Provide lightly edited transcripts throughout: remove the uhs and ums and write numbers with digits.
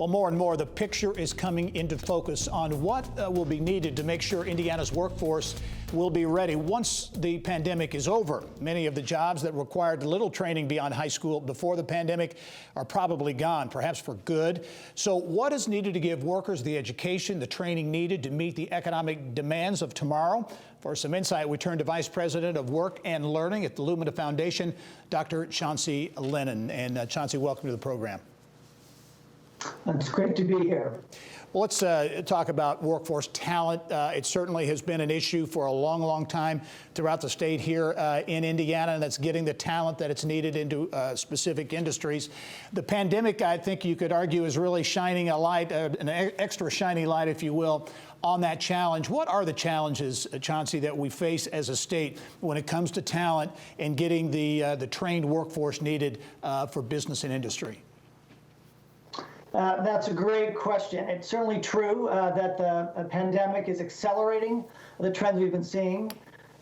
Well, more and more, the picture is coming into focus on what will be needed to make sure Indiana's workforce will be ready once the pandemic is over. Many of the jobs that required little training beyond high school before the pandemic are probably gone, perhaps for good. So what is needed to give workers the education, the training needed to meet the economic demands of tomorrow? For some insight, we turn to Vice President of Work and Learning at the Lumina Foundation, Dr. Chauncy Lennon. And Chauncy, welcome to the program. It's great to be here. Well, let's talk about workforce talent. It certainly has been an issue for a long, long time throughout the state here in Indiana, and that's getting the talent that it's needed into specific industries. The pandemic, I think you could argue, is really shining a light, an extra shiny light, if you will, on that challenge. What are the challenges, Chauncy, that we face as a state when it comes to talent and getting the trained workforce needed for business and industry? That's a great question. It's certainly true that the pandemic is accelerating the trends we've been seeing.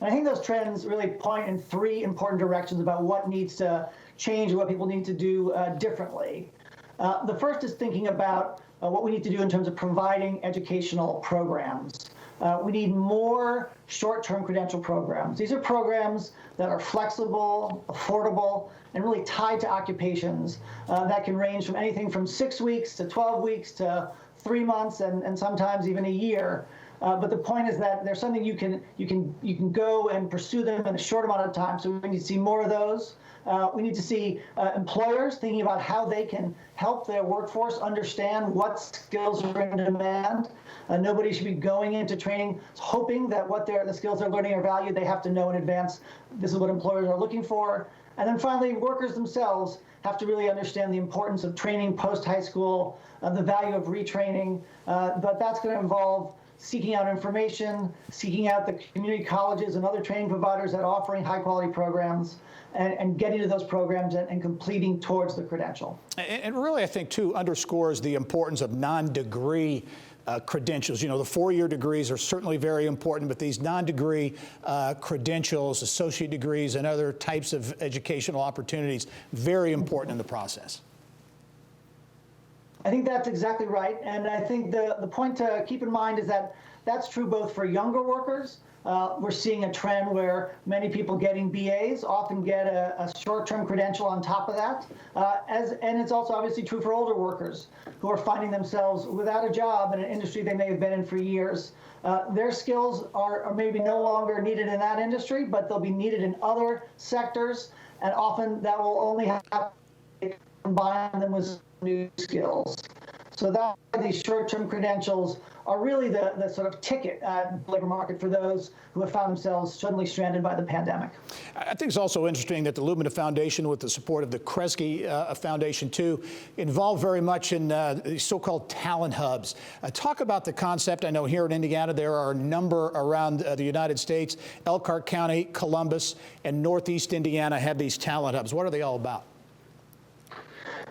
And I think those trends really point in three important directions about what needs to change and what people need to do differently. The first is thinking about what we need to do in terms of providing educational programs. We need more short-term credential programs. These are programs that are flexible, affordable, and really tied to occupations that can range from anything from 6 weeks to 12 weeks to 3 months and sometimes even a year. But the point is that there's something you can go and pursue them in a short amount of time. So we need to see more of those. We need to see employers thinking about how they can help their workforce understand what skills are in demand. Nobody should be going into training hoping that the skills they're learning are valued. They have to know in advance this is what employers are looking for. And then finally, workers themselves have to really understand the importance of training post-high school, the value of retraining. But that's going to involve seeking out information, seeking out the community colleges and other training providers that are offering high-quality programs, and getting to those programs and completing towards the credential. And really, I think, too, underscores the importance of non-degree credentials. You know, the four-year degrees are certainly very important, but these non-degree credentials, associate degrees, and other types of educational opportunities, very important in the process. I think that's exactly right. And I think the point to keep in mind is that that's true both for younger workers. We're seeing a trend where many people getting BAs often get a short-term credential on top of that. And it's also obviously true for older workers who are finding themselves without a job in an industry they may have been in for years. Their skills are maybe no longer needed in that industry, but they'll be needed in other sectors. And often that will only have to combine them with new skills. So that these short-term credentials are really the sort of ticket labor market for those who have found themselves suddenly stranded by the pandemic. I think it's also interesting that the Lumina Foundation, with the support of the Kresge Foundation too, involved very much in these so-called talent hubs. Talk about the concept. I know here in Indiana there are a number around the United States. Elkhart County, Columbus, and Northeast Indiana have these talent hubs. What are they all about?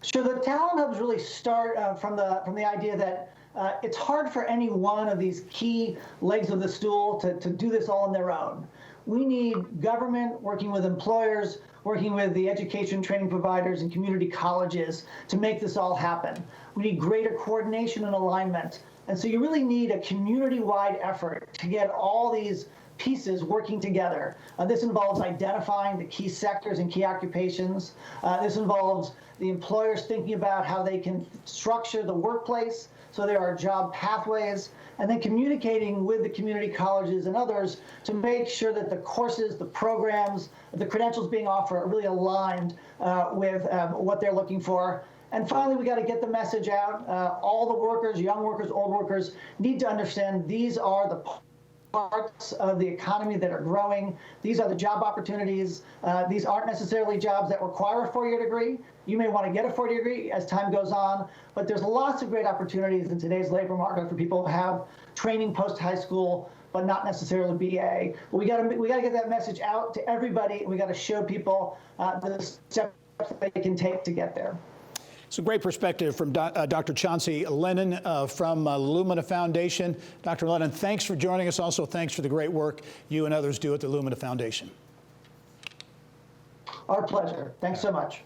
Sure, the talent hubs really start from the idea that it's hard for any one of these key legs of the stool to do this all on their own. We need government working with employers, working with the education training providers and community colleges to make this all happen. We need greater coordination and alignment. And so you really need a community-wide effort to get all these pieces working together. This involves identifying the key sectors and key occupations. This involves the employers thinking about how they can structure the workplace so there are job pathways, and then communicating with the community colleges and others to make sure that the courses, the programs, the credentials being offered are really aligned with what they're looking for. And finally, we got to get the message out. All the workers, young workers, old workers, need to understand these are the parts of the economy that are growing. These are the job opportunities. These aren't necessarily jobs that require a four-year degree. You may want to get a four-year degree as time goes on, but there's lots of great opportunities in today's labor market for people who have training post-high school, but not necessarily BA. But we got to get that message out to everybody, and we got to show people the steps they can take to get there. It's a great perspective from Dr. Chauncy Lennon from Lumina Foundation. Dr. Lennon, thanks for joining us. Also, thanks for the great work you and others do at the Lumina Foundation. Our pleasure. Thanks so much.